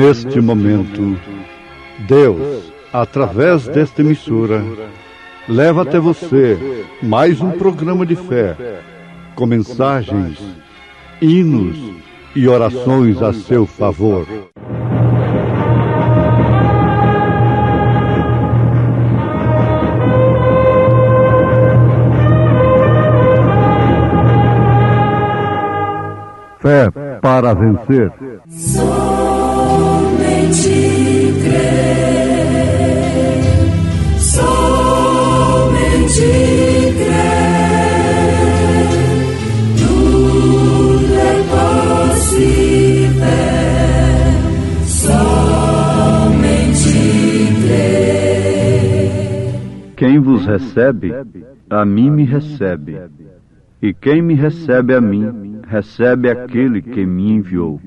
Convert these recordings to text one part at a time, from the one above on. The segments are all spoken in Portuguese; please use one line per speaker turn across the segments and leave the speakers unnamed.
Neste momento, Deus, através desta emissora, leva até você mais um programa de fé, com mensagens, hinos e orações a seu favor. Fé para vencer.
Somente crer, somente crer, tudo é possível, somente crer.
Quem vos recebe, a mim me recebe, e quem me recebe a mim, recebe aquele que me enviou.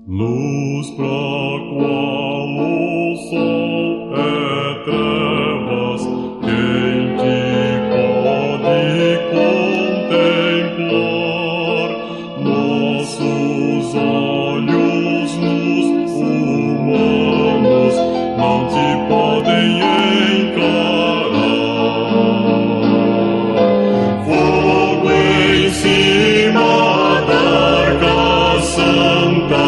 Luz pra qual o sol é trevas, quem te pode contemplar? Nossos olhos nus humanos não te podem encarar. Fogo em cima da arca santa,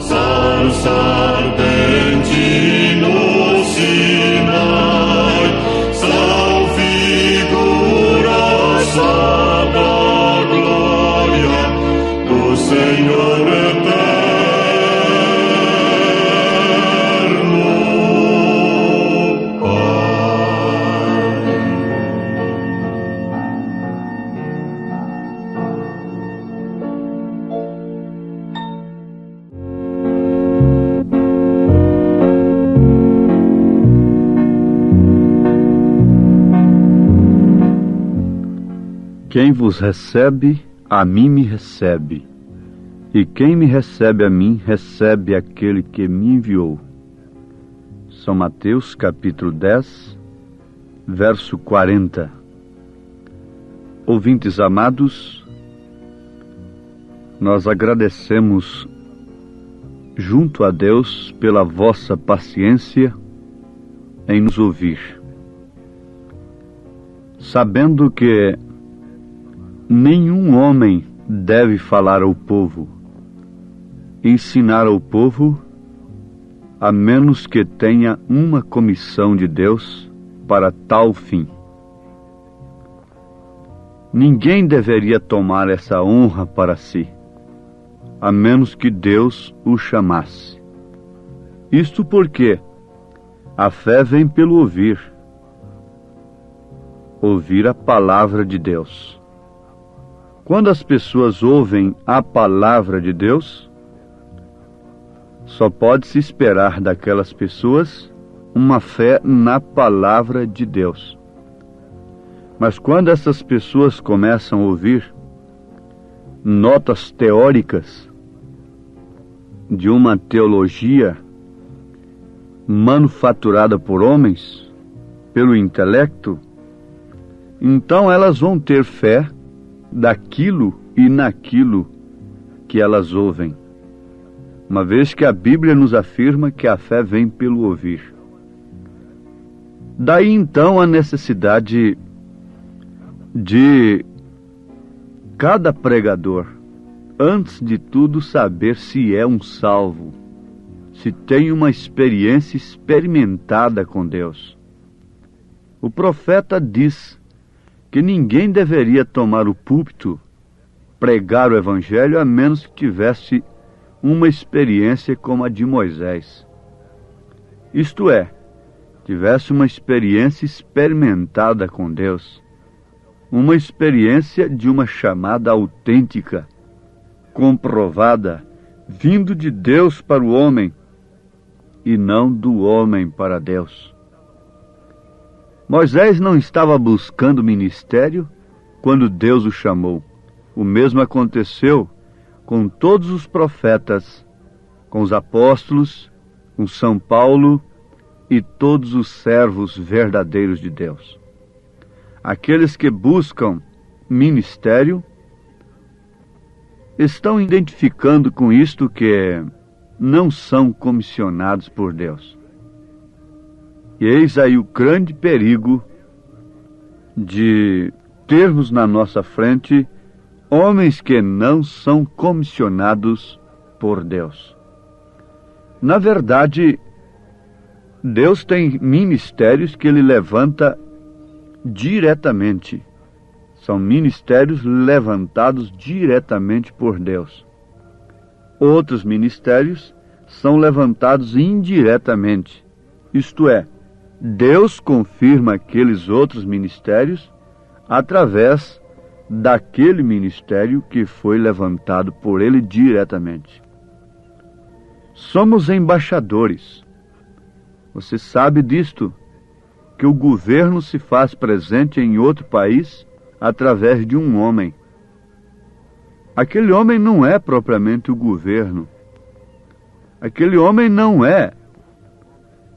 sarça ardente no Sinai, são figuras só da glória do Senhor eterno, Pai.
Quem vos recebe, a mim me recebe, e quem me recebe a mim, recebe aquele que me enviou. São Mateus, capítulo 10, verso 40. Ouvintes amados, nós agradecemos junto a Deus pela vossa paciência em nos ouvir, sabendo que nenhum homem deve falar ao povo, ensinar ao povo, a menos que tenha uma comissão de Deus para tal fim. Ninguém deveria tomar essa honra para si, a menos que Deus o chamasse. Isto porque a fé vem pelo ouvir a palavra de Deus. Quando as pessoas ouvem a palavra de Deus, só pode-se esperar daquelas pessoas uma fé na palavra de Deus. Mas quando essas pessoas começam a ouvir notas teóricas de uma teologia manufaturada por homens, pelo intelecto, então elas vão ter fé daquilo e naquilo que elas ouvem, uma vez que a Bíblia nos afirma que a fé vem pelo ouvir. Daí então a necessidade de cada pregador, antes de tudo, saber se é um salvo, se tem uma experiência experimentada com Deus. O profeta diz que ninguém deveria tomar o púlpito, pregar o evangelho, a menos que tivesse uma experiência como a de Moisés. Isto é, tivesse uma experiência experimentada com Deus, uma experiência de uma chamada autêntica, comprovada, vindo de Deus para o homem e não do homem para Deus. Moisés não estava buscando ministério quando Deus o chamou. O mesmo aconteceu com todos os profetas, com os apóstolos, com São Paulo e todos os servos verdadeiros de Deus. Aqueles que buscam ministério estão identificando com isto que não são comissionados por Deus. E eis aí o grande perigo de termos na nossa frente homens que não são comissionados por Deus. Na verdade, Deus tem ministérios que Ele levanta diretamente. São ministérios levantados diretamente por Deus. Outros ministérios são levantados indiretamente. Isto é, Deus confirma aqueles outros ministérios através daquele ministério que foi levantado por Ele diretamente. Somos embaixadores. Você sabe disto, que o governo se faz presente em outro país através de um homem. Aquele homem não é propriamente o governo. Aquele homem não é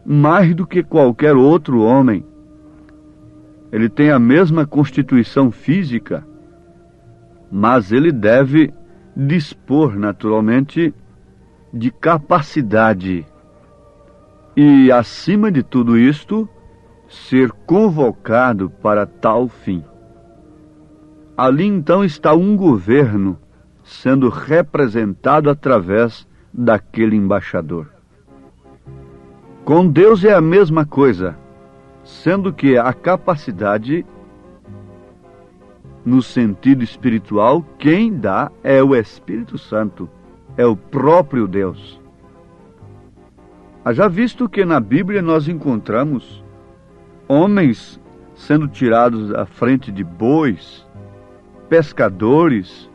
mais do que qualquer outro homem. Ele tem a mesma constituição física, mas ele deve dispor, naturalmente, de capacidade e, acima de tudo isto, ser convocado para tal fim. Ali então está um governo sendo representado através daquele embaixador. Com Deus é a mesma coisa, sendo que a capacidade, no sentido espiritual, quem dá é o Espírito Santo, é o próprio Deus. Haja visto que na Bíblia nós encontramos homens sendo tirados à frente de bois, pescadores,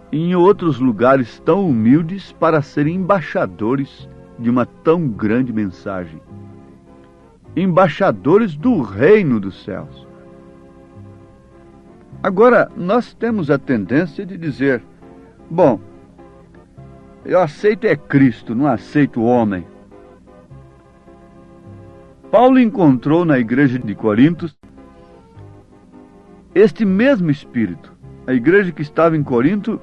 e em outros lugares tão humildes para serem embaixadores de uma tão grande mensagem. Embaixadores do reino dos céus. Agora, nós temos a tendência de dizer, bom, eu aceito é Cristo, não aceito o homem. Paulo encontrou na igreja de Corinto este mesmo espírito. A igreja que estava em Corinto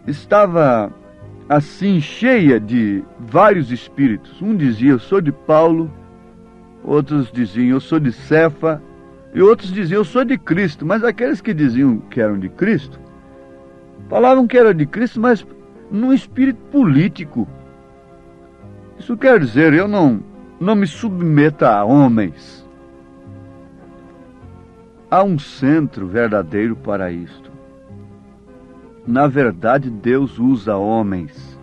estava assim cheia de vários espíritos. Um dizia, eu sou de Paulo, outros diziam, eu sou de Cefa, e outros diziam, eu sou de Cristo. Mas aqueles que diziam que eram de Cristo, falavam que eram de Cristo, mas num espírito político. Isso quer dizer, eu não me submeto a homens. Há um centro verdadeiro para isto. Na verdade, Deus usa homens.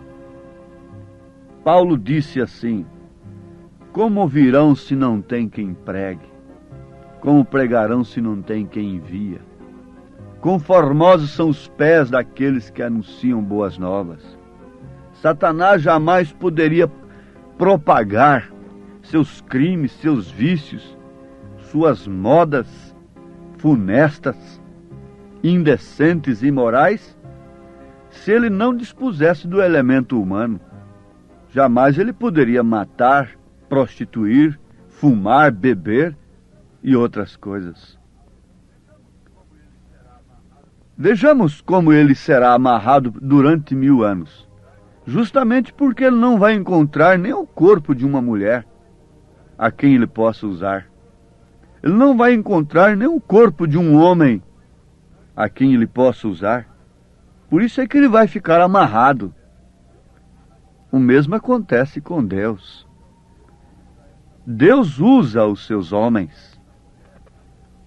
Paulo disse assim: como ouvirão se não tem quem pregue? Como pregarão se não tem quem envia? Quão formosos são os pés daqueles que anunciam boas novas. Satanás jamais poderia propagar seus crimes, seus vícios, suas modas funestas, indecentes e imorais, se ele não dispusesse do elemento humano. Jamais ele poderia matar, prostituir, fumar, beber e outras coisas. Vejamos como ele será amarrado durante 1000 anos. Justamente porque ele não vai encontrar nem o corpo de uma mulher a quem ele possa usar. Ele não vai encontrar nem o corpo de um homem a quem ele possa usar. Por isso é que ele vai ficar amarrado. O mesmo acontece com Deus. Deus usa os seus homens.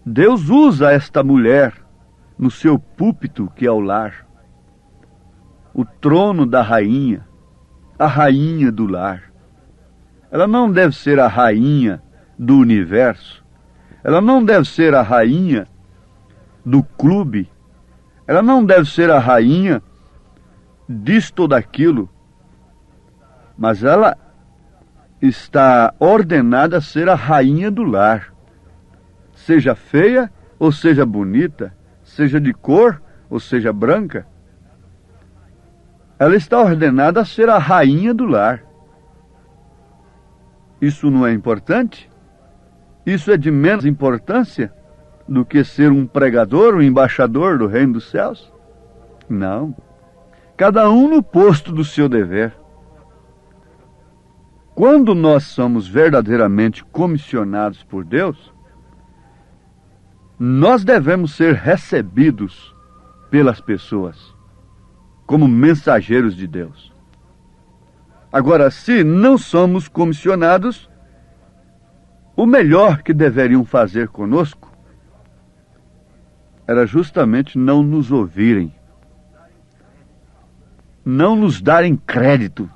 Deus usa esta mulher no seu púlpito, que é o lar. O trono da rainha, a rainha do lar. Ela não deve ser a rainha do universo. Ela não deve ser a rainha do clube. Ela não deve ser a rainha disto ou daquilo. Mas ela está ordenada a ser a rainha do lar. Seja feia ou seja bonita, seja de cor ou seja branca, ela está ordenada a ser a rainha do lar. Isso não é importante? Isso é de menos importância do que ser um pregador, um embaixador do reino dos céus? Não. Cada um no posto do seu dever. Quando nós somos verdadeiramente comissionados por Deus, nós devemos ser recebidos pelas pessoas como mensageiros de Deus. Agora, se não somos comissionados, o melhor que deveriam fazer conosco era justamente não nos ouvirem, não nos darem crédito,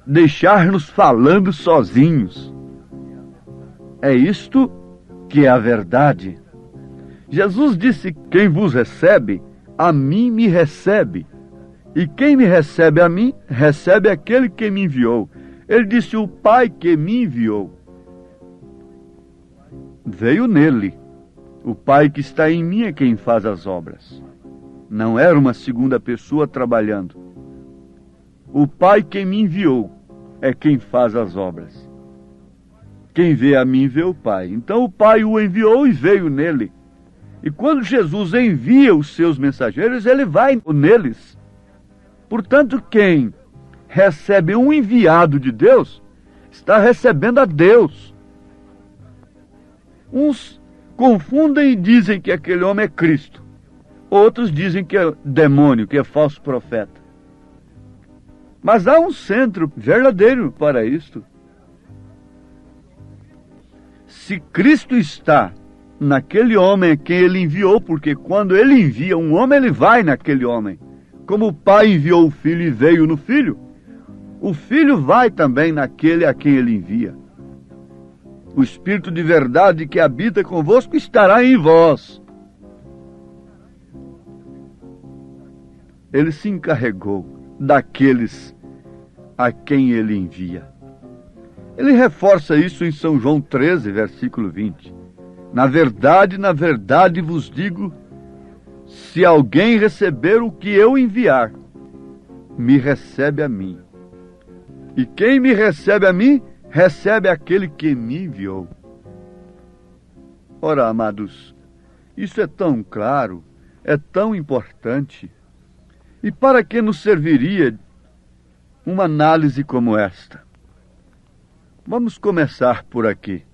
deixar-nos falando sozinhos. É isto que é a verdade. Jesus disse: quem vos recebe, a mim me recebe. E quem me recebe a mim, recebe aquele que me enviou. Ele disse: o Pai que me enviou veio nele. O Pai que está em mim é quem faz as obras. Não era uma segunda pessoa trabalhando. O Pai que me enviou é quem faz as obras. Quem vê a mim vê o Pai. Então o Pai o enviou e veio nele. E quando Jesus envia os seus mensageiros, ele vai neles. Portanto, quem recebe um enviado de Deus, está recebendo a Deus. Uns confundem e dizem que aquele homem é Cristo. Outros dizem que é demônio, que é falso profeta. Mas há um centro verdadeiro para isto. Se Cristo está naquele homem a quem ele enviou, porque quando ele envia um homem, ele vai naquele homem. Como o Pai enviou o Filho e veio no Filho, o Filho vai também naquele a quem ele envia. O Espírito de verdade que habita convosco estará em vós. Ele se encarregou daqueles a quem ele envia. Ele reforça isso em São João 13, versículo 20. Na verdade vos digo, se alguém receber o que eu enviar, me recebe a mim. E quem me recebe a mim, recebe aquele que me enviou. Ora, amados, isso é tão claro, é tão importante. E para que nos serviria uma análise como esta? Vamos começar por aqui.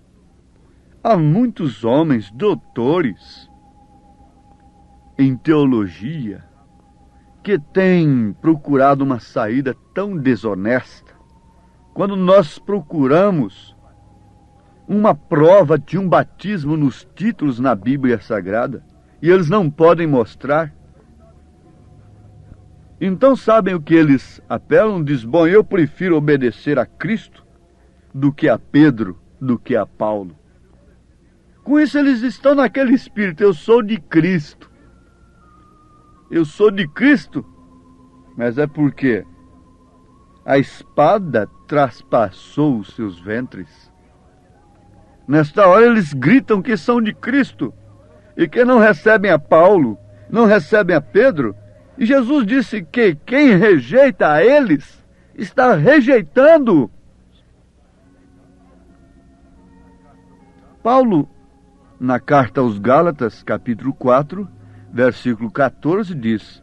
Há muitos homens doutores em teologia que têm procurado uma saída tão desonesta, quando nós procuramos uma prova de um batismo nos títulos na Bíblia Sagrada, e eles não podem mostrar, então sabem o que eles apelam? Diz, bom, eu prefiro obedecer a Cristo do que a Pedro, do que a Paulo. Com isso eles estão naquele espírito, eu sou de Cristo. Eu sou de Cristo, mas é porque a espada traspassou os seus ventres. Nesta hora eles gritam que são de Cristo e que não recebem a Paulo, não recebem a Pedro. E Jesus disse que quem rejeita a eles está rejeitando. Paulo, na carta aos Gálatas, capítulo 4, versículo 14, diz: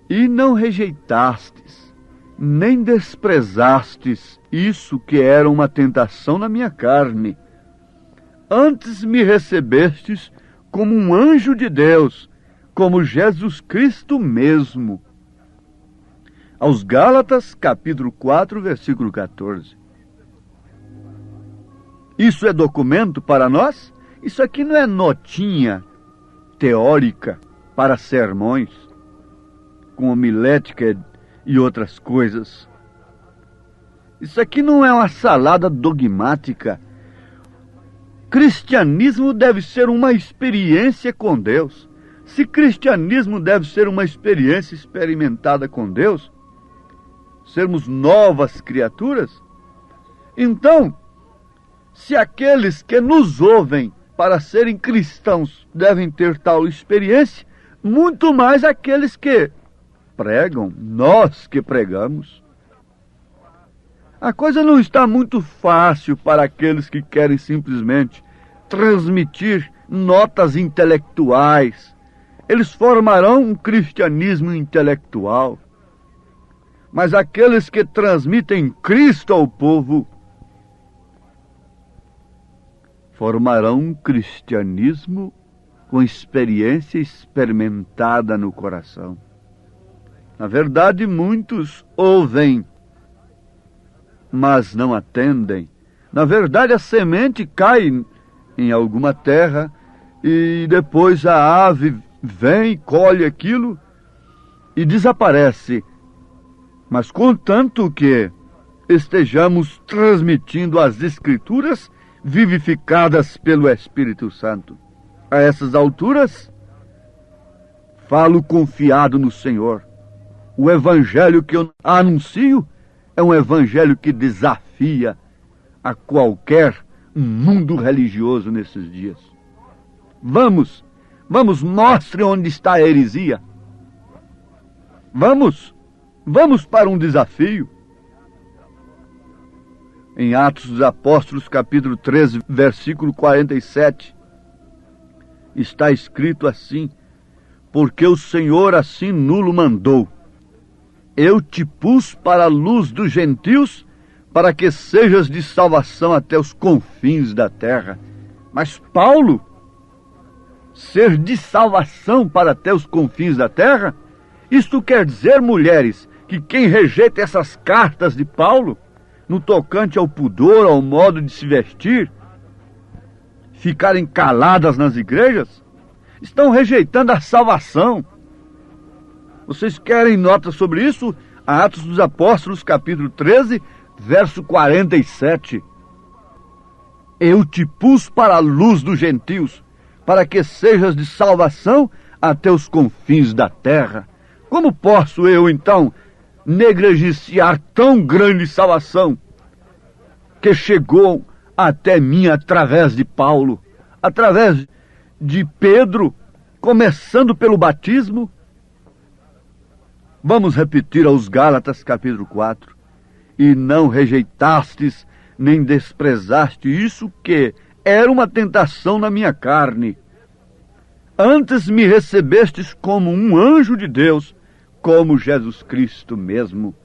E não rejeitastes, nem desprezastes isso que era uma tentação na minha carne. Antes me recebestes como um anjo de Deus, como Jesus Cristo mesmo. Aos Gálatas, capítulo 4, versículo 14. Isso é documento para nós? Isso aqui não é notinha teórica para sermões, com homilética e outras coisas. Isso aqui não é uma salada dogmática. Cristianismo deve ser uma experiência com Deus. Se cristianismo deve ser uma experiência experimentada com Deus, sermos novas criaturas, então, se aqueles que nos ouvem para serem cristãos devem ter tal experiência, muito mais aqueles que pregam, nós que pregamos. A coisa não está muito fácil para aqueles que querem simplesmente transmitir notas intelectuais. Eles formarão um cristianismo intelectual. Mas aqueles que transmitem Cristo ao povo formarão um cristianismo com experiência experimentada no coração. Na verdade, muitos ouvem, mas não atendem. Na verdade, a semente cai em alguma terra e depois a ave vem, colhe aquilo e desaparece. Mas contanto que estejamos transmitindo as Escrituras vivificadas pelo Espírito Santo. A essas alturas, falo confiado no Senhor. O evangelho que eu anuncio é um evangelho que desafia a qualquer mundo religioso nesses dias. Vamos, mostre onde está a heresia. Vamos para um desafio. Em Atos dos Apóstolos, capítulo 13, versículo 47, está escrito assim: porque o Senhor assim nulo mandou. Eu te pus para a luz dos gentios, para que sejas de salvação até os confins da terra. Mas Paulo, ser de salvação para até os confins da terra? Isto quer dizer, mulheres, que quem rejeita essas cartas de Paulo, no tocante ao pudor, ao modo de se vestir, ficarem caladas nas igrejas, estão rejeitando a salvação. Vocês querem nota sobre isso? Atos dos Apóstolos, capítulo 13, verso 47. Eu te pus para a luz dos gentios, para que sejas de salvação até os confins da terra. Como posso eu, então, negligenciar tão grande salvação que chegou até mim através de Paulo, através de Pedro, começando pelo batismo? Vamos repetir aos Gálatas capítulo 4. E não rejeitastes, nem desprezaste isso que era uma tentação na minha carne. Antes me recebestes como um anjo de Deus, como Jesus Cristo mesmo.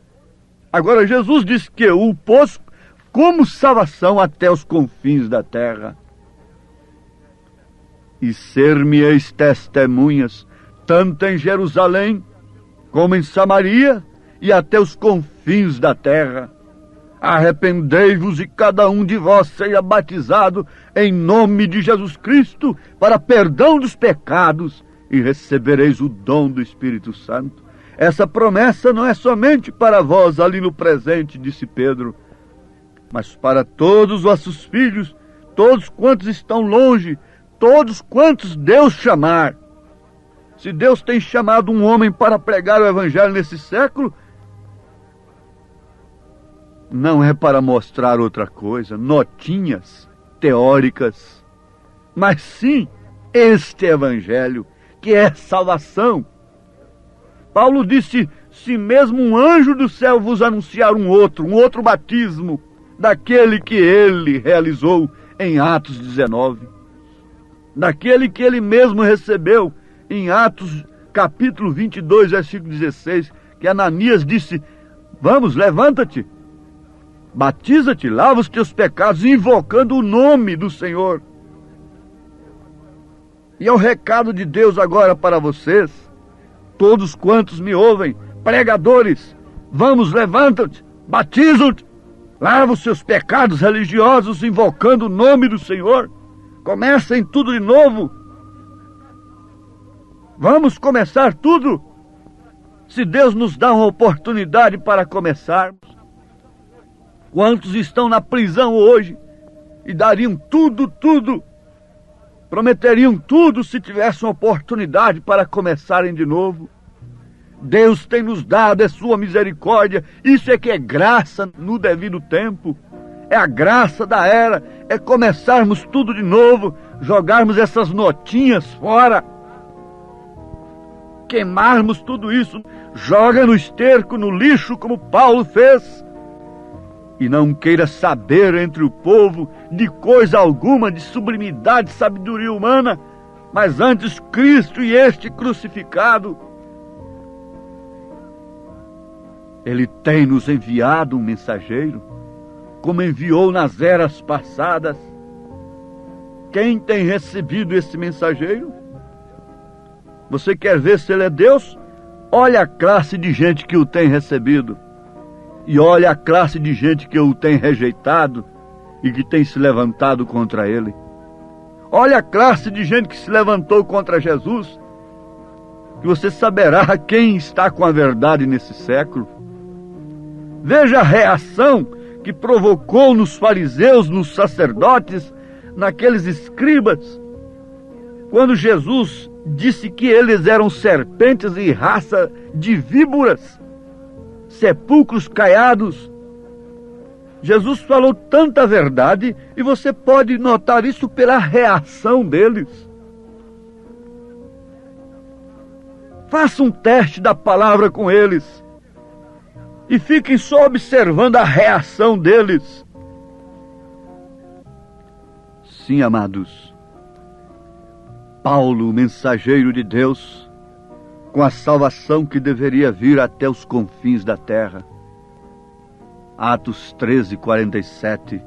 Agora Jesus diz que o pôs como salvação até os confins da terra. E ser-me-eis testemunhas, tanto em Jerusalém, como em Samaria e até os confins da terra. Arrependei-vos e cada um de vós seja batizado em nome de Jesus Cristo para perdão dos pecados e recebereis o dom do Espírito Santo. Essa promessa não é somente para vós ali no presente, disse Pedro, mas para todos os vossos filhos, todos quantos estão longe, todos quantos Deus chamar. Se Deus tem chamado um homem para pregar o Evangelho nesse século, não é para mostrar outra coisa, notinhas teóricas, mas sim este Evangelho, que é salvação. Paulo disse, se mesmo um anjo do céu vos anunciar um outro batismo, daquele que ele realizou em Atos 19, daquele que ele mesmo recebeu em Atos capítulo 22, versículo 16, que Ananias disse, vamos, levanta-te, batiza-te, lava os teus pecados, invocando o nome do Senhor. E é o recado de Deus agora para vocês, todos quantos me ouvem, pregadores, vamos, levanta-te, batiza-te, lava os seus pecados religiosos, invocando o nome do Senhor. Comecem tudo de novo. Vamos começar tudo. Se Deus nos dá uma oportunidade para começarmos. Quantos estão na prisão hoje e dariam tudo, prometeriam tudo se tivessem uma oportunidade para começarem de novo? Deus tem nos dado a sua misericórdia, isso é que é graça no devido tempo, é a graça da era, é começarmos tudo de novo, jogarmos essas notinhas fora, queimarmos tudo isso, joga no esterco, no lixo, como Paulo fez. E não queira saber entre o povo de coisa alguma, de sublimidade, sabedoria humana, mas antes Cristo e este crucificado. Ele tem nos enviado um mensageiro, como enviou nas eras passadas. Quem tem recebido esse mensageiro? Você quer ver se ele é Deus? Olha a classe de gente que o tem recebido. E olha a classe de gente que o tem rejeitado e que tem se levantado contra ele. Olha a classe de gente que se levantou contra Jesus, que você saberá quem está com a verdade nesse século. Veja a reação que provocou nos fariseus, nos sacerdotes, naqueles escribas, quando Jesus disse que eles eram serpentes e raça de víboras, sepulcros caiados. Jesus falou tanta verdade e você pode notar isso pela reação deles. Faça um teste da palavra com eles e fiquem só observando a reação deles. Sim, amados, Paulo, o mensageiro de Deus, com a salvação que deveria vir até os confins da terra. Atos 13:47.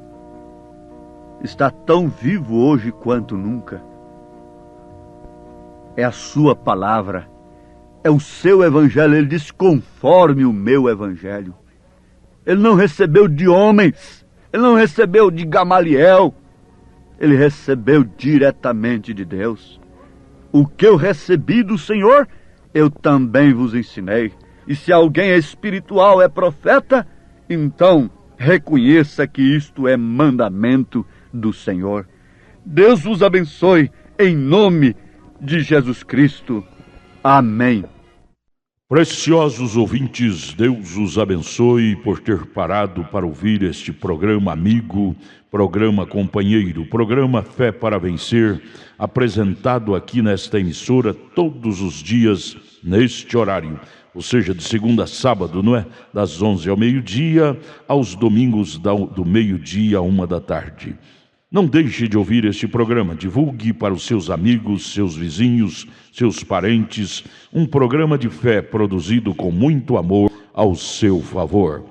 Está tão vivo hoje quanto nunca. É a sua palavra, é o seu evangelho. Ele diz, conforme o meu evangelho. Ele não recebeu de homens, ele não recebeu de Gamaliel, ele recebeu diretamente de Deus. O que eu recebi do Senhor, eu também vos ensinei. E se alguém é espiritual, é profeta, então reconheça que isto é mandamento do Senhor. Deus vos abençoe em nome de Jesus Cristo. Amém.
Preciosos ouvintes, Deus os abençoe por ter parado para ouvir este programa amigo, programa companheiro, programa Fé para Vencer, apresentado aqui nesta emissora todos os dias neste horário, ou seja, de segunda a sábado, não é? Das 11 ao meio-dia, aos domingos do meio-dia à 1 da tarde. Não deixe de ouvir este programa, divulgue para os seus amigos, seus vizinhos, seus parentes, um programa de fé produzido com muito amor ao seu favor.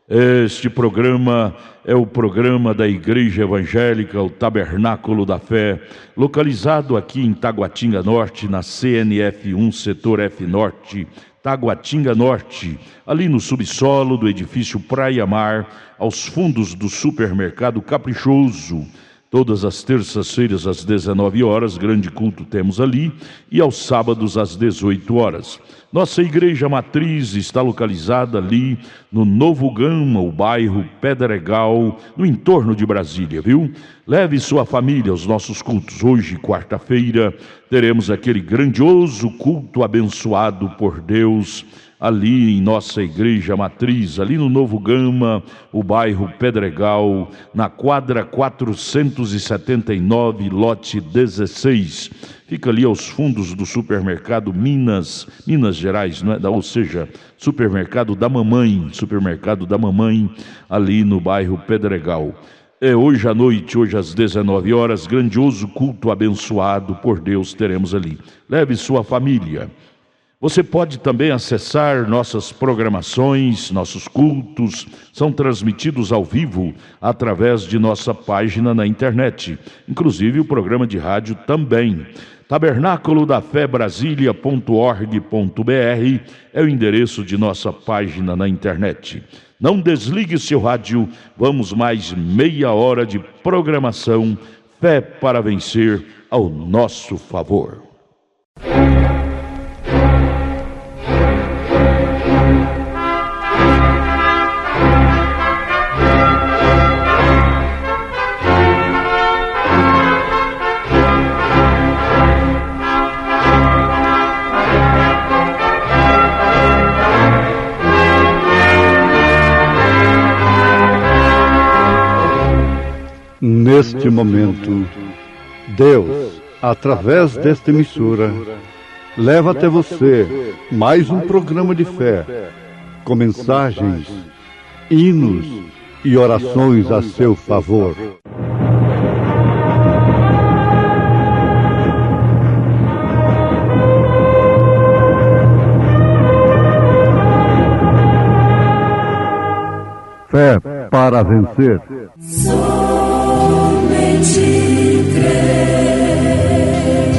Este programa é o programa da Igreja Evangélica, o Tabernáculo da Fé, localizado aqui em Taguatinga Norte, na CNF 1, Setor F Norte, Taguatinga Norte, ali no subsolo do edifício Praia Mar, aos fundos do supermercado Caprichoso. Todas as terças-feiras às 19 horas, grande culto temos ali, e aos sábados às 18 horas. Nossa igreja matriz está localizada ali no Novo Gama, o bairro Pedregal, no entorno de Brasília, viu? Leve sua família aos nossos cultos. Hoje, quarta-feira, teremos aquele grandioso culto abençoado por Deus, ali em nossa igreja matriz, ali no Novo Gama, o bairro Pedregal, na quadra 479, lote 16. Fica ali aos fundos do supermercado Minas Gerais, não é? Ou seja, supermercado da mamãe, ali no bairro Pedregal. Hoje à noite, hoje às 19 horas, grandioso culto abençoado por Deus teremos ali. Leve sua família. Você pode também acessar nossas programações, nossos cultos, são transmitidos ao vivo através de nossa página na internet, inclusive o programa de rádio também. Tabernáculo da Fé Brasília.org.br é o endereço de nossa página na internet. Não desligue seu rádio, vamos mais meia hora de programação, Fé para Vencer ao nosso favor.
Neste momento, Deus, através desta emissora, leva até você mais um programa de fé, com mensagens, hinos e orações a seu favor. Fé para vencer.
Somente crer,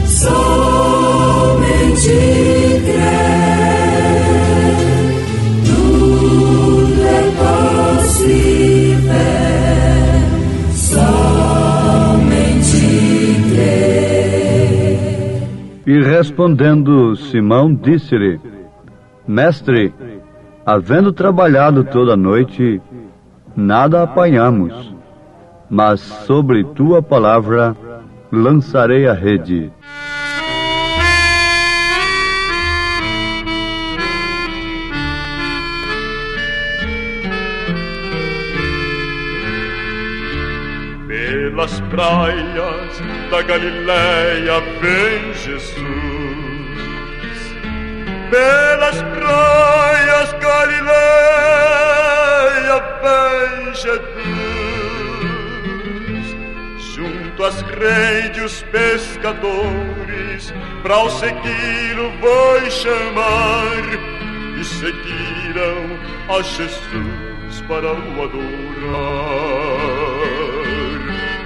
somente crer, tudo é possível, somente crer.
E respondendo Simão, disse-lhe: Mestre, havendo trabalhado toda a noite, nada apanhamos, mas sobre tua palavra lançarei a rede.
Pelas praias da Galileia vem Jesus. Pelas praias Galileia vem Jesus. Junto às redes os pescadores pra o segui-lo vai chamar, e seguiram a Jesus para o adorar,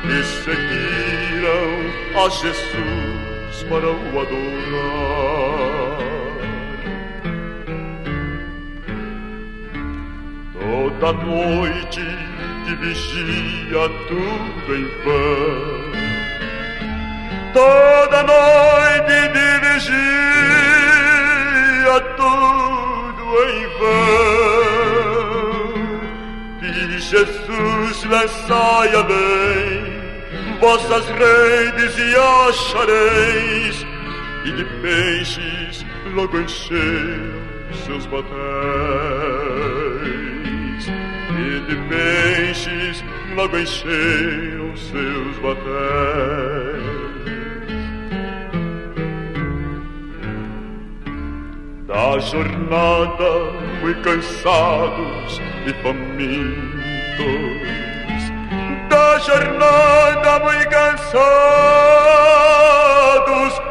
e seguiram a Jesus para o adorar. Toda noite de vigia tudo em vão, toda noite de vigia tudo em vão. De Jesus lançai além vossas redes e achareis, e de peixes logo encheram seus batéis, e de peixes logo encheram seus batéis. Da jornada muito cansados e famintos, da jornada muito cansados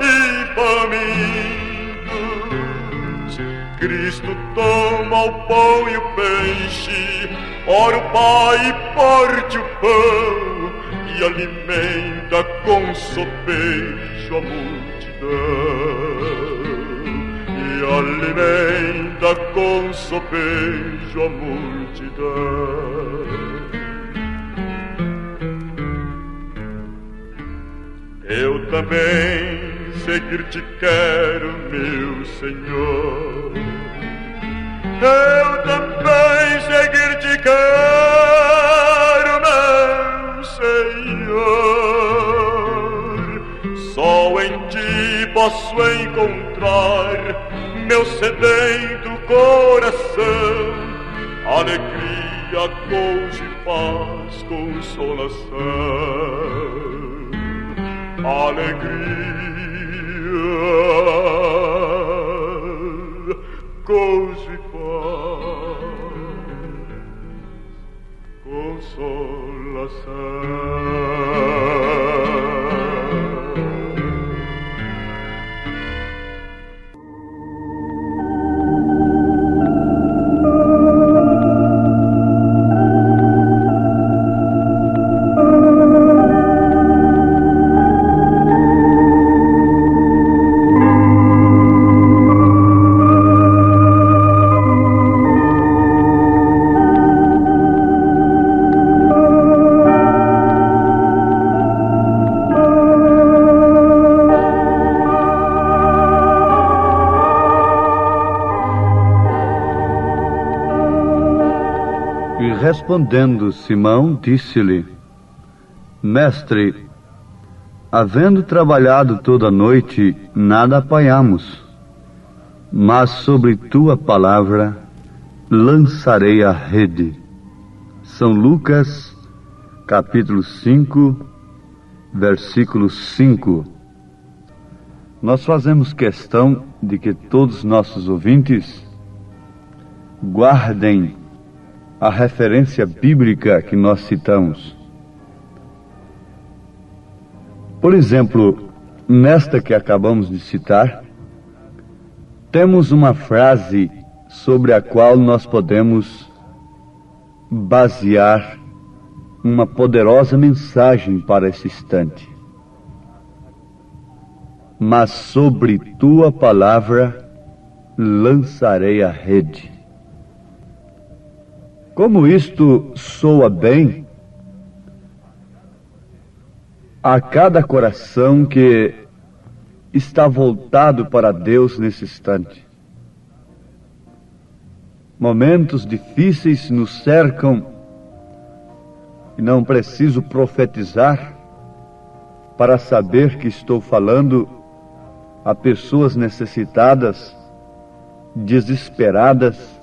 e famintos, Cristo toma o pão e o peixe, ora o Pai parte o pão e alimenta com sopejo a multidão, e alimenta com sopejo a multidão. Eu também seguir-te quero, meu Senhor. Eu também seguir-te quero, meu Senhor. Só em ti posso encontrar meu sedento coração, alegria, gozo e paz, consolação. Alegria, gozo e paz, consolação.
Respondendo Simão, disse-lhe: Mestre, havendo trabalhado toda a noite, nada apanhamos, mas sobre tua palavra lançarei a rede. São Lucas, capítulo 5, versículo 5. Nós fazemos questão de que todos nossos ouvintes guardem a referência bíblica que nós citamos. Por exemplo, nesta que acabamos de citar, temos uma frase sobre a qual nós podemos basear uma poderosa mensagem para esse instante. Mas sobre tua palavra lançarei a rede. Como isto soa bem a cada coração que está voltado para Deus nesse instante. Momentos difíceis nos cercam e não preciso profetizar para saber que estou falando a pessoas necessitadas, desesperadas,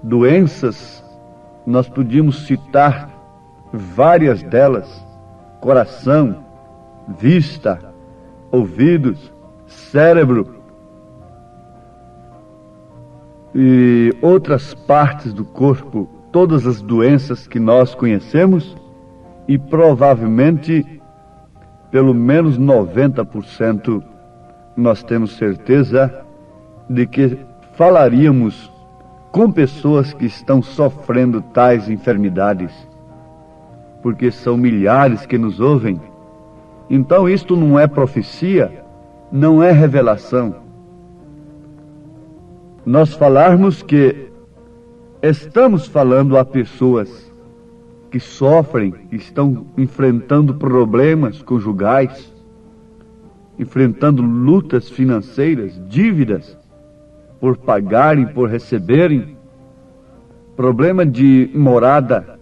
doenças. Nós podíamos citar várias delas: coração, vista, ouvidos, cérebro e outras partes do corpo, todas as doenças que nós conhecemos, e provavelmente pelo menos 90% nós temos certeza de que falaríamos com pessoas que estão sofrendo tais enfermidades, porque são milhares que nos ouvem. Então isto não é profecia, não é revelação. Nós falarmos que estamos falando a pessoas que sofrem, que estão enfrentando problemas conjugais, enfrentando lutas financeiras, dívidas por pagarem, por receberem, problema de morada,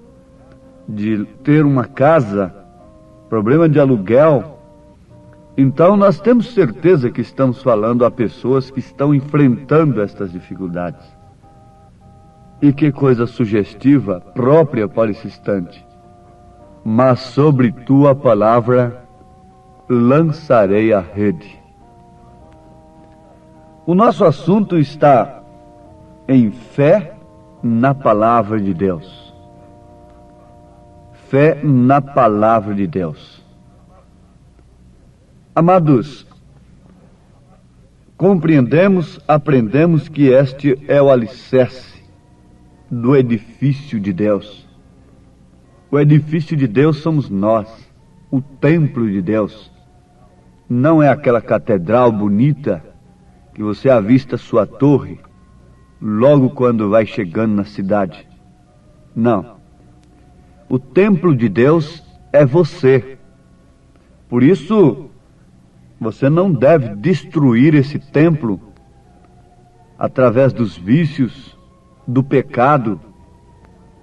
de ter uma casa, problema de aluguel. Então nós temos certeza que estamos falando a pessoas que estão enfrentando estas dificuldades. E que coisa sugestiva, própria para esse instante. Mas sobre tua palavra lançarei a rede. O nosso assunto está em fé na palavra de Deus. Fé na palavra de Deus. Amados, compreendemos, aprendemos que este é o alicerce do edifício de Deus. O edifício de Deus somos nós, o templo de Deus. Não é aquela catedral bonita que você avista sua torre logo quando vai chegando na cidade. Não. O templo de Deus é você. Por isso, você não deve destruir esse templo através dos vícios, do pecado,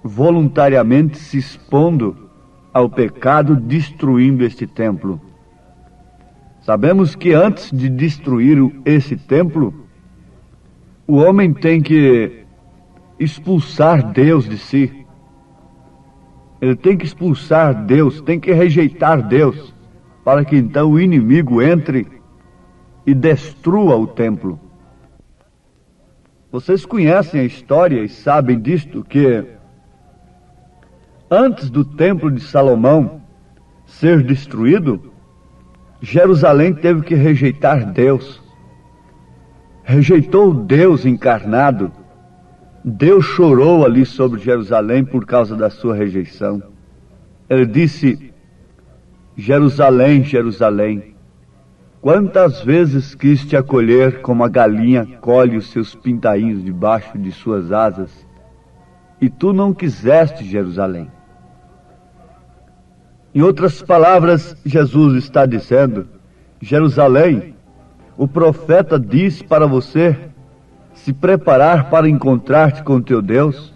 voluntariamente se expondo ao pecado, destruindo este templo. Sabemos que antes de destruir esse templo, o homem tem que expulsar Deus de si. Ele tem que expulsar Deus, tem que rejeitar Deus, para que então o inimigo entre e destrua o templo. Vocês conhecem a história e sabem disto, que antes do templo de Salomão ser destruído, Jerusalém teve que rejeitar Deus. Rejeitou Deus encarnado. Deus chorou ali sobre Jerusalém por causa da sua rejeição. Ele disse: Jerusalém, Jerusalém, quantas vezes quis te acolher como a galinha colhe os seus pintainhos debaixo de suas asas, e tu não quiseste, Jerusalém. Em outras palavras, Jesus está dizendo: Jerusalém, o profeta diz para você se preparar para encontrar-te com o teu Deus.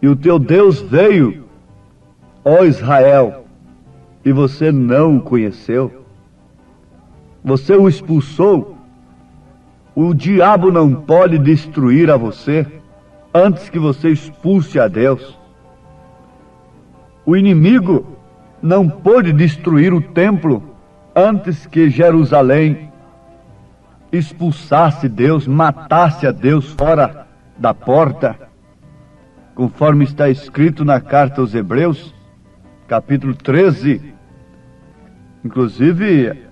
E o teu Deus veio, ó Israel, e você não o conheceu. Você o expulsou. O diabo não pode destruir a você antes que você expulse a Deus. O inimigo não pôde destruir o templo antes que Jerusalém expulsasse Deus, matasse a Deus fora da porta, conforme está escrito na carta aos Hebreus, capítulo 13. Inclusive,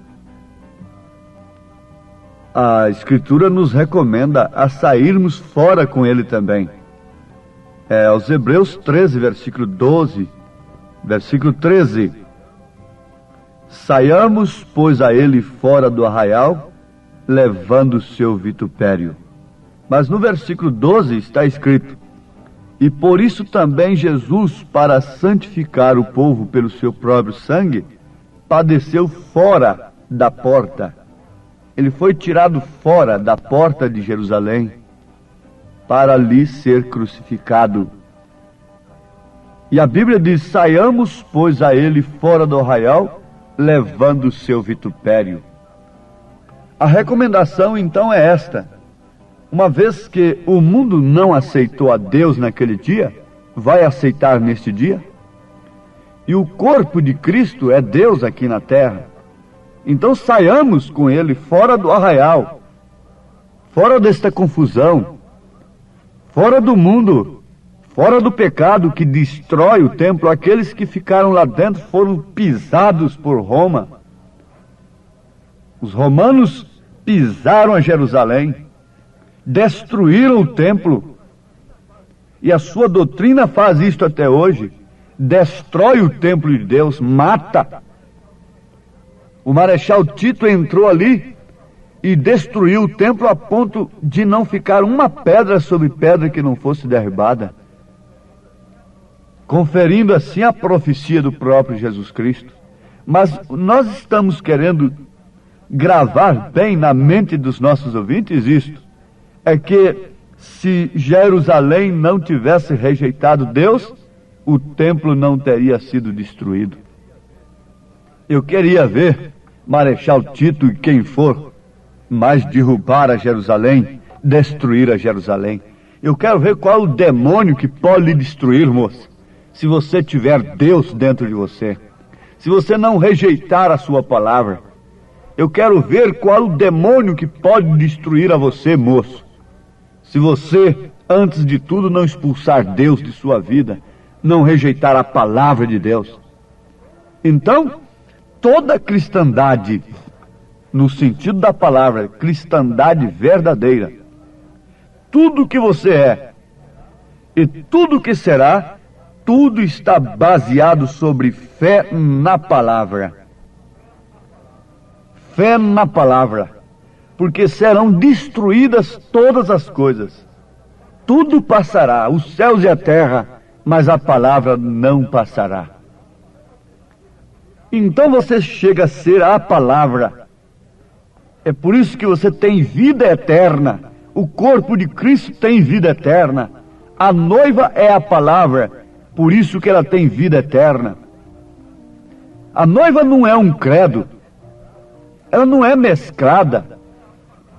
a Escritura nos recomenda a sairmos fora com ele também. Aos Hebreus 13, versículo 12, versículo 13. Saiamos, pois, a ele fora do arraial, levando o seu vitupério. Mas no versículo 12 está escrito: e por isso também Jesus, para santificar o povo pelo seu próprio sangue, padeceu fora da porta. Ele foi tirado fora da porta de Jerusalém, para ali ser crucificado. E a Bíblia diz: saiamos, pois, a ele fora do arraial, levando o seu vitupério. A recomendação então é esta: uma vez que o mundo não aceitou a Deus naquele dia, vai aceitar neste dia? E o corpo de Cristo é Deus aqui na terra. Então saiamos com ele fora do arraial, fora desta confusão, fora do mundo, fora do pecado que destrói o templo. Aqueles que ficaram lá dentro foram pisados por Roma. Os romanos pisaram a Jerusalém, destruíram o templo, e a sua doutrina faz isto até hoje: destrói o templo de Deus, mata. O Marechal Tito entrou ali e destruiu o templo a ponto de não ficar uma pedra sobre pedra que não fosse derribada, conferindo assim a profecia do próprio Jesus Cristo. Mas nós estamos querendo gravar bem na mente dos nossos ouvintes isto: é que se Jerusalém não tivesse rejeitado Deus, o templo não teria sido destruído. Eu queria ver Marechal Tito e quem for mais derrubar a Jerusalém, destruir a Jerusalém. Eu quero ver qual o demônio que pode lhe destruir, moço, se você tiver Deus dentro de você, se você não rejeitar a sua palavra. Eu quero ver qual o demônio que pode destruir a você, moço, se você, antes de tudo, não expulsar Deus de sua vida, não rejeitar a palavra de Deus. Então, toda cristandade, no sentido da palavra, cristandade verdadeira, tudo que você é e tudo que será, tudo está baseado sobre fé na palavra. Fé na palavra.
porque serão destruídas todas as coisas. Tudo passará, os céus e a terra, mas a palavra não passará. Então você chega a ser a palavra. É por isso que você tem vida eterna. O corpo de Cristo tem vida eterna. A noiva é a palavra, por isso que ela tem vida eterna. A noiva não é um credo, ela não é mesclada.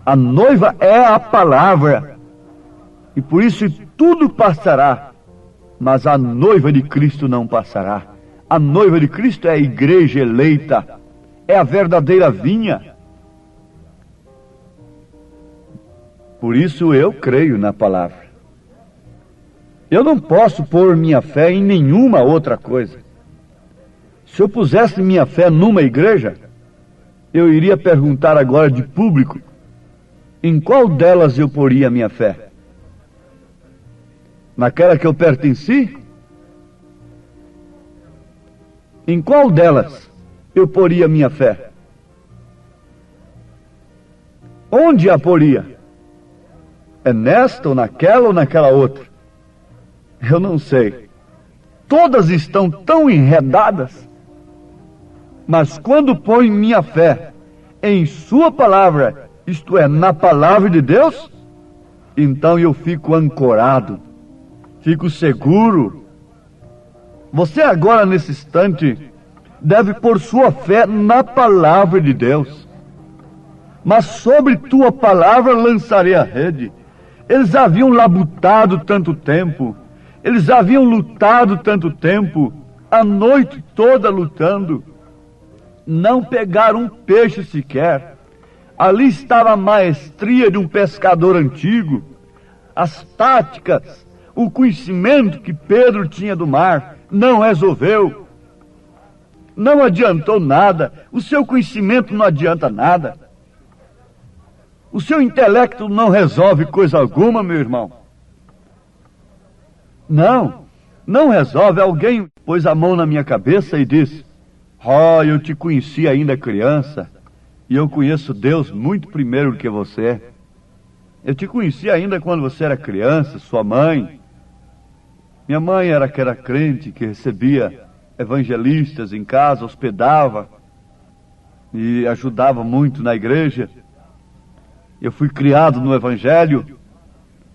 A noiva é a palavra, e por isso tudo passará, mas a noiva de Cristo não passará. A noiva de Cristo é a igreja eleita, é a verdadeira vinha. Por isso eu creio na palavra. Eu não posso pôr minha fé em nenhuma outra coisa. Se eu pusesse minha fé numa igreja, eu iria perguntar agora de público, em qual delas eu poria minha fé? Naquela que eu pertenci? Em qual delas eu poria minha fé? Onde a poria? É nesta ou naquela outra? Eu não sei. Todas estão tão enredadas. Mas quando ponho minha fé em sua palavra, isto é, na palavra de Deus, então eu fico ancorado, fico seguro. Você agora, nesse instante, deve pôr sua fé na palavra de Deus. Mas sobre tua palavra lançarei a rede. Eles haviam labutado tanto tempo, eles haviam lutado tanto tempo, a noite toda lutando, não pegaram um peixe sequer. Ali estava a maestria de um pescador antigo, as táticas, o conhecimento que Pedro tinha do mar, não resolveu, não adiantou nada. O seu conhecimento não adianta nada, o seu intelecto não resolve coisa alguma, meu irmão. Não resolve. Alguém pôs a mão na minha cabeça e disse: eu te conheci ainda criança, e eu conheço Deus muito primeiro do que você. Eu te conheci ainda quando você era criança, sua mãe. Minha mãe era que era crente, que recebia evangelistas em casa, hospedava e ajudava muito na igreja. Eu fui criado no Evangelho,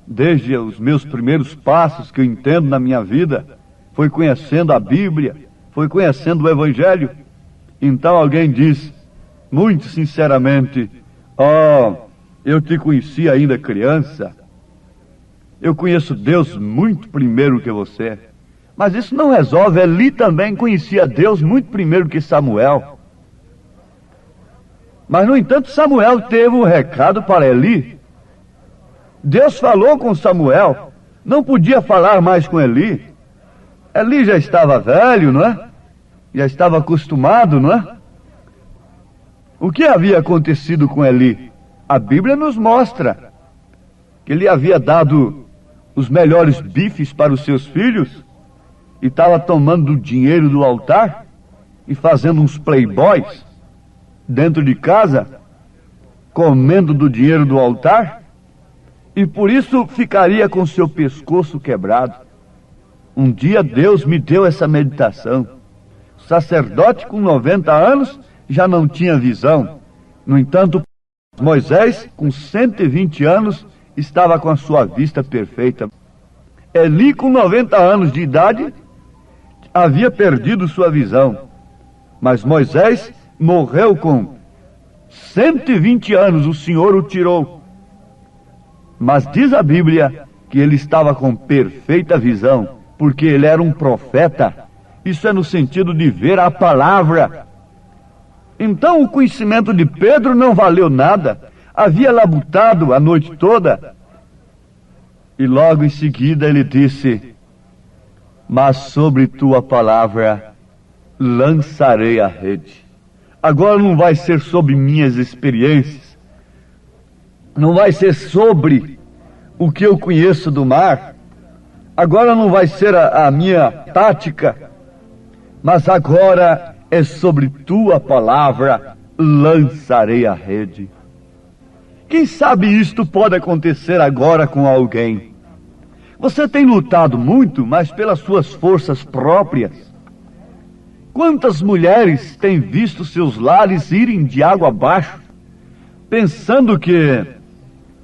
desde os meus primeiros passos que eu entendo na minha vida, foi conhecendo a Bíblia, foi conhecendo o Evangelho. Então alguém diz, muito sinceramente: eu te conheci ainda criança, eu conheço Deus muito primeiro que você. Mas isso não resolve. Eli também conhecia Deus muito primeiro que Samuel. Mas, no entanto, Samuel teve um recado para Eli. Deus falou com Samuel, não podia falar mais com Eli. Eli já estava velho, não é? Já estava acostumado, não é? O que havia acontecido com Eli? A Bíblia nos mostra que ele havia dado os melhores bifes para os seus filhos e estava tomando o dinheiro do altar e fazendo uns playboys dentro de casa, comendo do dinheiro do altar, e por isso ficaria com seu pescoço quebrado. Um dia Deus me deu essa meditação. O sacerdote com 90 anos já não tinha visão. No entanto, Moisés, com 120 anos, estava com a sua vista perfeita. Eli, com 90 anos de idade, havia perdido sua visão. Mas Moisés morreu com 120 anos, o Senhor o tirou. Mas diz a Bíblia que ele estava com perfeita visão, porque ele era um profeta. Isso é no sentido de ver a palavra. Então o conhecimento de Pedro não valeu nada. Havia labutado a noite toda. E logo em seguida ele disse: mas sobre tua palavra lançarei a rede. Agora não vai ser sobre minhas experiências, não vai ser sobre o que eu conheço do mar, agora não vai ser a minha tática, mas agora é sobre tua palavra lançarei a rede. Quem sabe isto pode acontecer agora com alguém. Você tem lutado muito, mas pelas suas forças próprias. Quantas mulheres têm visto seus lares irem de água abaixo, pensando que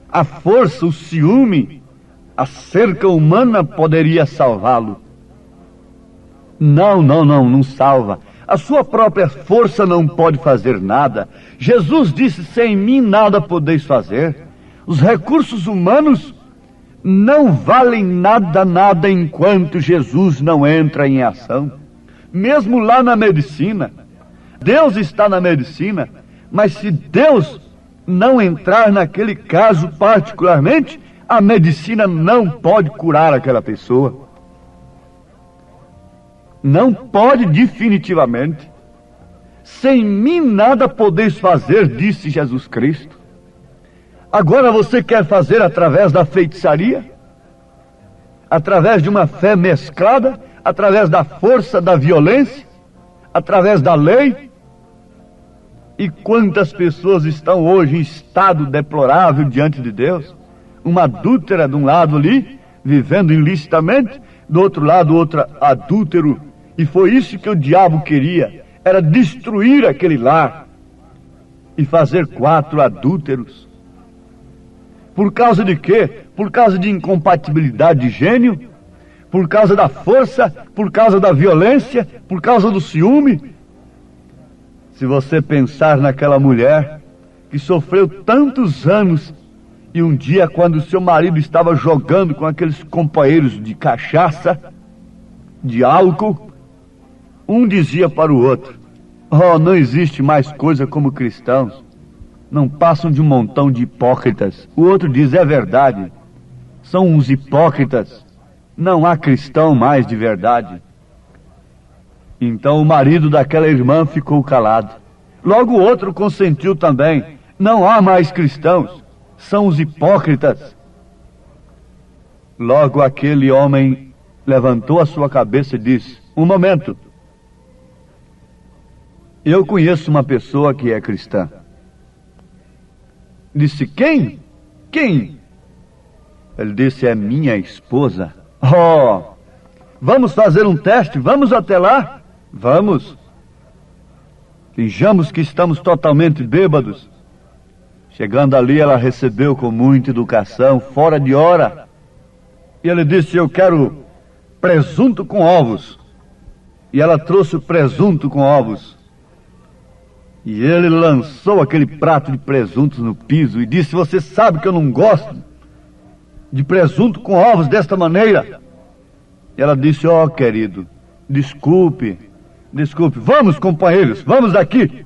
a força, o ciúme, a cerca humana poderia salvá-lo? Não salva. A sua própria força não pode fazer nada. Jesus disse: sem mim nada podeis fazer. Os recursos humanos não valem nada enquanto Jesus não entra em ação. Mesmo lá na medicina, Deus está na medicina, mas se Deus não entrar naquele caso particularmente, a medicina não pode curar aquela pessoa. Não pode definitivamente. Sem mim nada podeis fazer, disse Jesus Cristo. Agora você quer fazer através da feitiçaria? Através de uma fé mesclada? Através da força, da violência? Através da lei? E quantas pessoas estão hoje em estado deplorável diante de Deus? Uma adúltera de um lado ali, vivendo ilicitamente, do outro lado outro adúltero. E foi isso que o diabo queria, era destruir aquele lar e fazer 4 adúlteros. Por causa de quê? Por causa de incompatibilidade de gênio? Por causa da força? Por causa da violência? Por causa do ciúme? Se você pensar naquela mulher que sofreu tantos anos e um dia, quando seu marido estava jogando com aqueles companheiros de cachaça, de álcool, um dizia para o outro: oh, não existe mais coisa como cristãos, não passam de um montão de hipócritas. O outro diz: é verdade, são uns hipócritas, não há cristão mais de verdade. Então o marido daquela irmã ficou calado. Logo o outro consentiu também: não há mais cristãos, são os hipócritas. Logo aquele homem levantou a sua cabeça e disse: um momento, eu conheço uma pessoa que é cristã. Disse: quem? Quem? Ele disse: é minha esposa. Oh, vamos fazer um teste, vamos até lá? Vamos. Finjamos que estamos totalmente bêbados. Chegando ali, ela recebeu com muita educação, fora de hora. E ele disse: eu quero presunto com ovos. E ela trouxe o presunto com ovos. E ele lançou aquele prato de presuntos no piso e disse: você sabe que eu não gosto de presunto com ovos desta maneira. E ela disse: ó, querido, desculpe, vamos, companheiros, vamos daqui.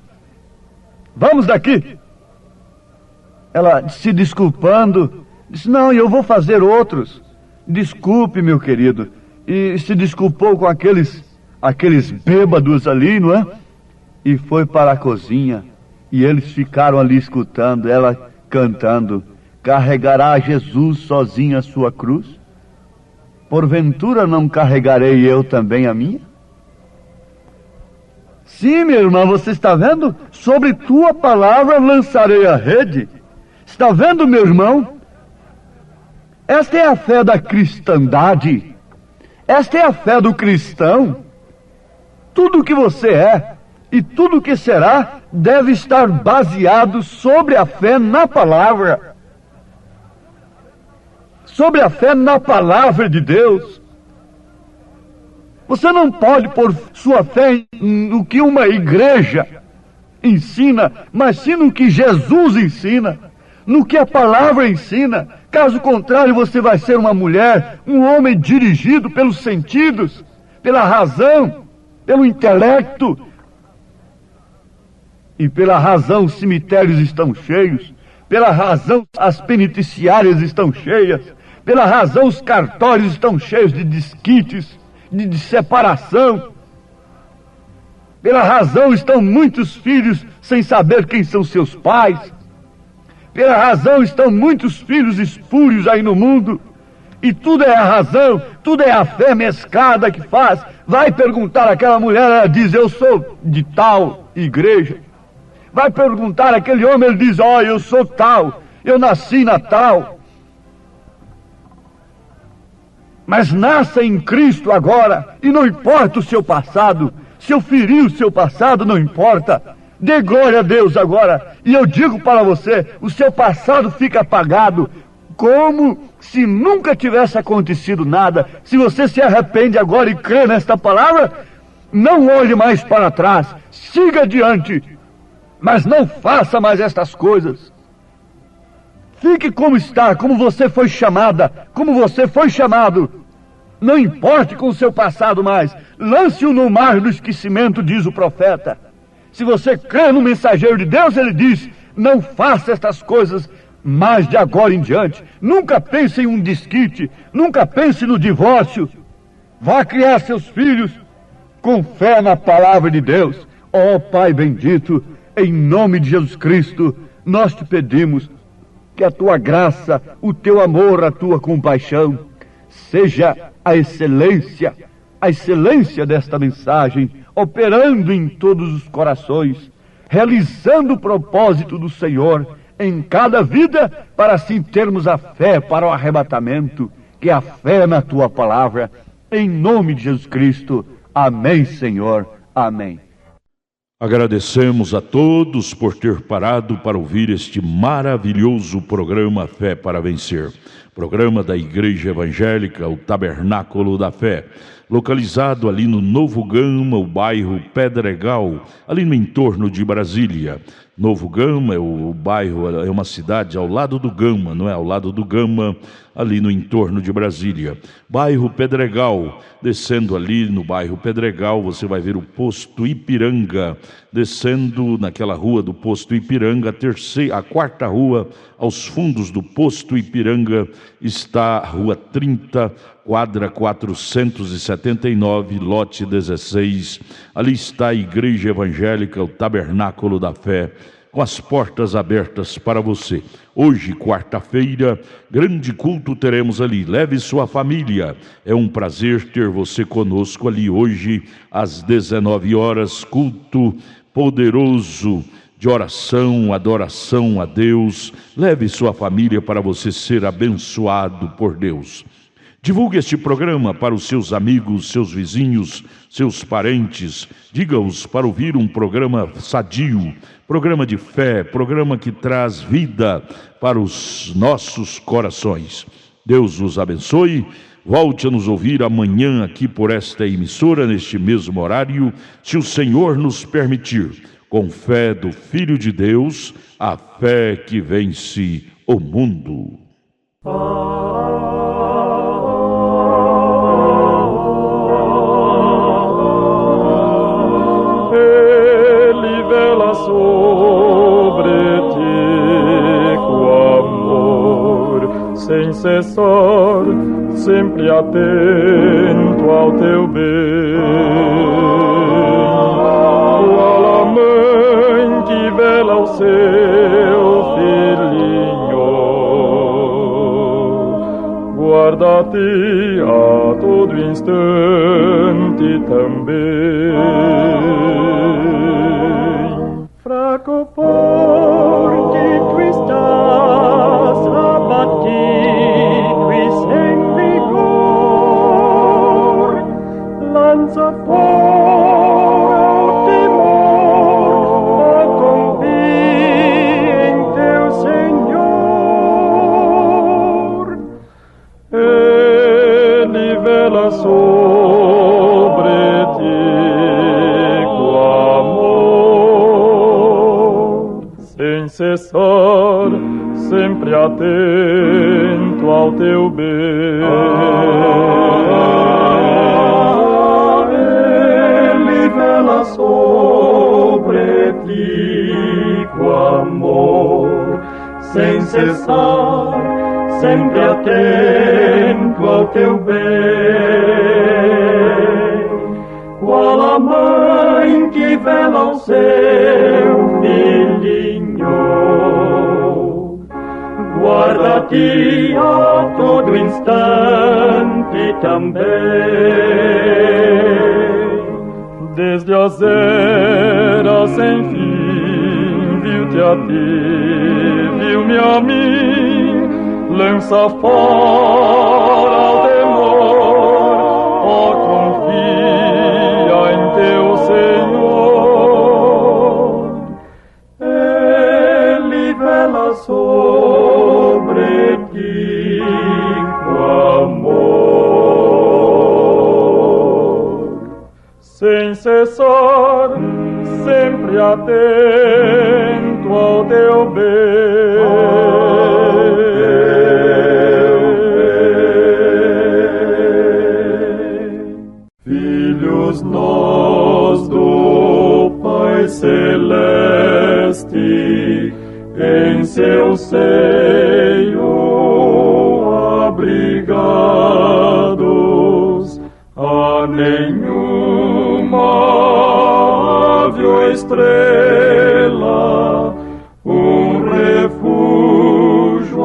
Ela, se desculpando, disse: não, eu vou fazer outros. Desculpe, meu querido. E se desculpou com aqueles bêbados ali, não é? E foi para a cozinha, e eles ficaram ali escutando, ela cantando: carregará Jesus sozinho a sua cruz? Porventura não carregarei eu também a minha? Sim, minha irmã, você está vendo? Sobre tua palavra lançarei a rede. Está vendo, meu irmão? Esta é a fé da cristandade. Esta é a fé do cristão. Tudo o que você é e tudo o que será deve estar baseado sobre a fé na palavra. Sobre a fé na palavra de Deus. Você não pode pôr sua fé no que uma igreja ensina, mas sim no que Jesus ensina, no que a palavra ensina. Caso contrário, você vai ser uma mulher, um homem dirigido pelos sentidos, pela razão, pelo intelecto. E pela razão os cemitérios estão cheios, pela razão as penitenciárias estão cheias, pela razão os cartórios estão cheios de desquites, de separação. Pela razão estão muitos filhos sem saber quem são seus pais. Pela razão estão muitos filhos espúrios aí no mundo. E tudo é a razão, tudo é a fé mesclada que faz. Vai perguntar àquela mulher, ela diz: eu sou de tal igreja. Vai perguntar àquele homem, ele diz: ó, eu sou tal. eu nasci em Natal. Mas nasça em Cristo agora, e não importa o seu passado. Se eu ferir o seu passado, não importa. Dê glória a Deus agora. E eu digo para você, o seu passado fica apagado, como se nunca tivesse acontecido nada. Se você se arrepende agora e crê nesta palavra, não olhe mais para trás, siga adiante, mas não faça mais estas coisas. Fique como está, como você foi chamada, como você foi chamado. Não importe com o seu passado mais, lance-o no mar do esquecimento, diz o profeta. Se você crê no mensageiro de Deus, ele diz, não faça estas coisas mais de agora em diante. Nunca pense em um desquite, nunca pense no divórcio. Vá criar seus filhos com fé na palavra de Deus. Ó Pai bendito, em nome de Jesus Cristo, nós te pedimos que a tua graça, o teu amor, a tua compaixão, seja a excelência desta mensagem, operando em todos os corações, realizando o propósito do Senhor em cada vida, para assim termos a fé para o arrebatamento, que é a fé na tua palavra, em nome de Jesus Cristo. Amém, Senhor. Amém.
Agradecemos a todos por ter parado para ouvir este maravilhoso programa Fé para Vencer. Programa da Igreja Evangélica, o Tabernáculo da Fé, localizado ali no Novo Gama, o bairro Pedregal, ali no entorno de Brasília. Novo Gama é o bairro, é uma cidade ao lado do Gama, não é? Ao lado do Gama, ali no entorno de Brasília. Bairro Pedregal, descendo ali no bairro Pedregal, você vai ver o posto Ipiranga. Descendo naquela rua do posto Ipiranga, a quarta rua, aos fundos do posto Ipiranga, está a rua 30, quadra 479, lote 16. Ali está a Igreja Evangélica, o Tabernáculo da Fé, com as portas abertas para você. Hoje, quarta-feira, grande culto teremos ali. Leve sua família. É um prazer ter você conosco ali hoje, às 19 horas, culto poderoso de oração, adoração a Deus. Leve sua família para você ser abençoado por Deus. Divulgue este programa para os seus amigos, seus vizinhos, seus parentes. Diga-os para ouvir um programa sadio, programa de fé, programa que traz vida para os nossos corações. Deus os abençoe. Volte a nos ouvir amanhã aqui por esta emissora, neste mesmo horário, se o Senhor nos permitir. Com fé do Filho de Deus, a fé que vence o mundo.
Ele vela sobre ti com amor, sem cessar, sempre atento ao teu bem. Qual a mãe que vela o seu filhinho, guarda-te a todo instante também. Fraco porque tu estás abatido e sem vigor, lança fora o temor, confia em teu Senhor. Ele vela sobre ti com amor, sem cessar, sempre atento ao teu bem. Ele vela sobre ti com amor, sem cessar, sempre atento ao teu bem. Qual a mãe que vela o seu filhinho, guarda-te a todo instante também. Desde as eras sem fim, viu-te a ti, Uniu-me a mim, lança fora o temor, ó, confia em teu Senhor. Ele vela sobre ti com amor, sem cessar, sempre atento ao teu bem. Filhos nós do Pai Celeste, em seu seio abrigados, a nenhuma ave ou estrela um refúgio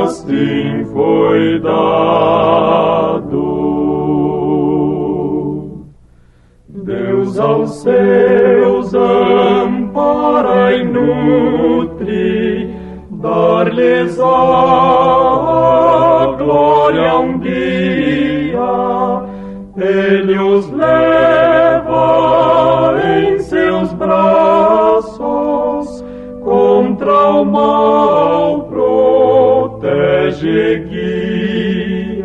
assim foi dado. Deus aos seus ampara e nutre, dar-lhes a glória um dia. Ele os leva em seus braços, contra o mal protege e guia.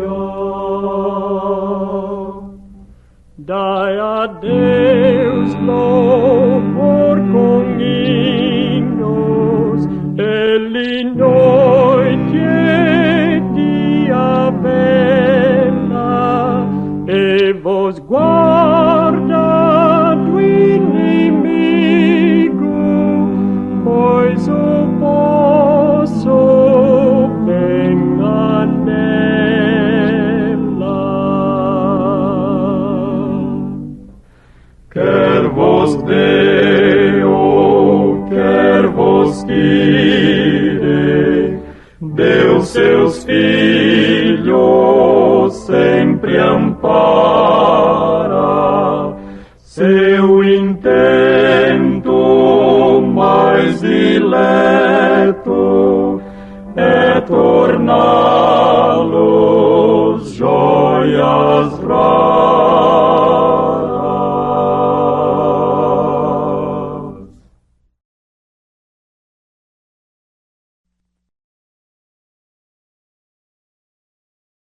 Dai a Deus louvor com hinos, Ele noite e dia vela, e vos guarda do inimigo, pois o vosso bem anela. Quer vos dê ou quer vos tire, Deus seus filhos sempre ampara. Seu intento mais dileto é torná-los joias raras.